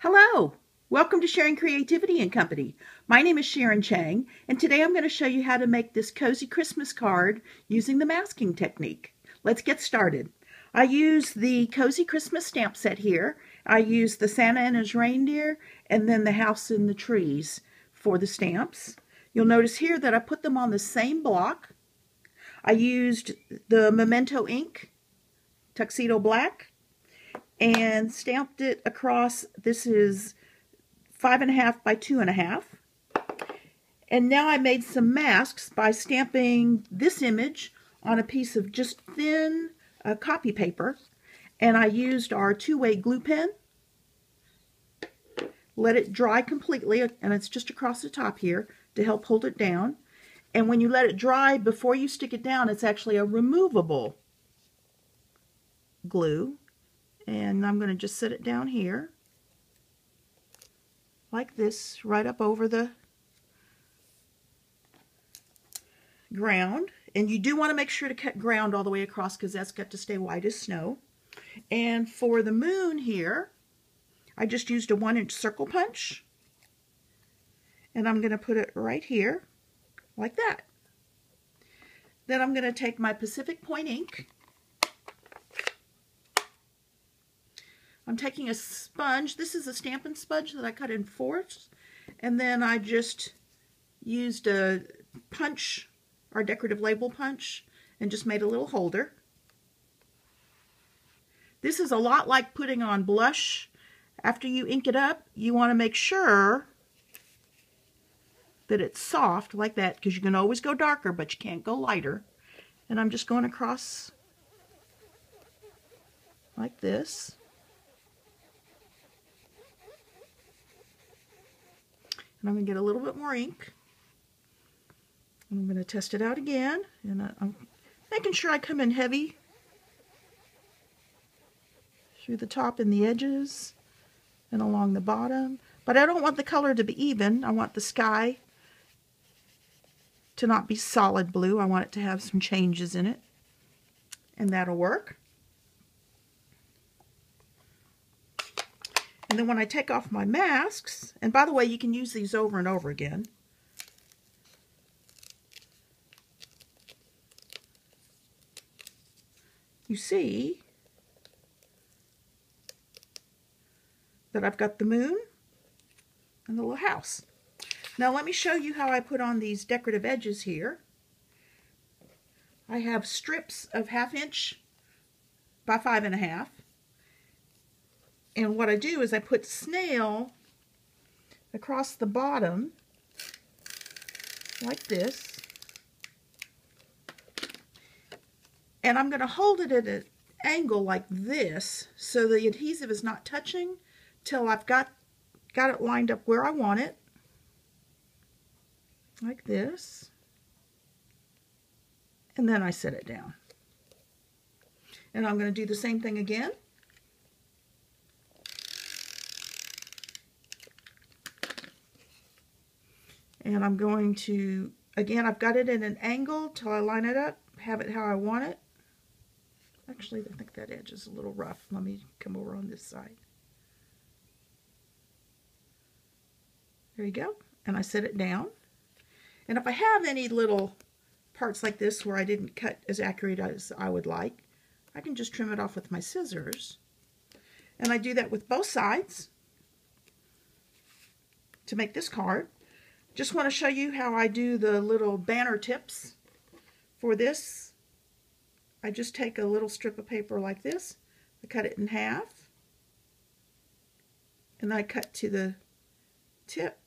Hello, welcome to Sharing Creativity and Company. My name is Sharon Cheng, and today I'm going to show you how to make this cozy Christmas card using the masking technique. Let's get started. I use the Cozy Christmas stamp set here. I use the Santa and his reindeer and then the house and the trees for the stamps. You'll notice here that I put them on the same block. I used the Memento ink, Tuxedo Black, and stamped it across. This is 5.5 by 2.5. And now I made some masks by stamping this image on a piece of just thin copy paper. And I used our two-way glue pen. Let it dry completely, and it's just across the top here to help hold it down. And when you let it dry before you stick it down, it's actually a removable glue. And I'm going to just set it down here like this, right up over the ground. And you do want to make sure to cut ground all the way across because that's got to stay white as snow. And for the moon here, I just used a 1-inch circle punch. And I'm going to put it right here like that. Then I'm going to take my Pacific Point ink. I'm taking a sponge. This is a Stampin' sponge that I cut in 4ths. And then I just used a punch, our decorative label punch, and just made a little holder. This is a lot like putting on blush. After you ink it up, you want to make sure that it's soft like that, because you can always go darker, but you can't go lighter. And I'm just going across like this. And I'm going to get a little bit more ink. I'm going to test it out again. And I'm making sure I come in heavy through the top and the edges and along the bottom. But I don't want the color to be even. I want the sky to not be solid blue. I want it to have some changes in it. And that'll work. And then when I take off my masks, and by the way, you can use these over and over again. You see that I've got the moon and the little house. Now let me show you how I put on these decorative edges here. I have strips of 1/2 inch by 5.5. And what I do is I put snail across the bottom like this. And I'm going to hold it at an angle like this so the adhesive is not touching till I've got it lined up where I want it. Like this. And then I set it down. And I'm going to do the same thing again. And I'm going to, again, I've got it at an angle till I line it up, have it how I want it. Actually, I think that edge is a little rough. Let me come over on this side. There you go. And I set it down. And if I have any little parts like this where I didn't cut as accurate as I would like, I can just trim it off with my scissors. And I do that with both sides to make this card. Just want to show you how I do the little banner tips for this. I just take a little strip of paper like this. I cut it in half. And I cut to the tip.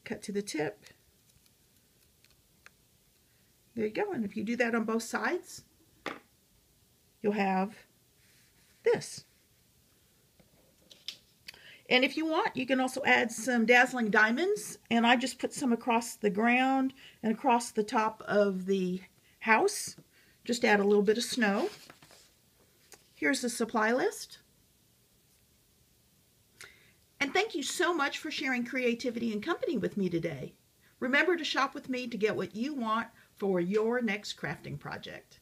Cut to the tip. There you go. And if you do that on both sides, you'll have this. And if you want, you can also add some dazzling diamonds. And I just put some across the ground and across the top of the house. Just add a little bit of snow. Here's the supply list. And thank you so much for sharing creativity and company with me today. Remember to shop with me to get what you want for your next crafting project.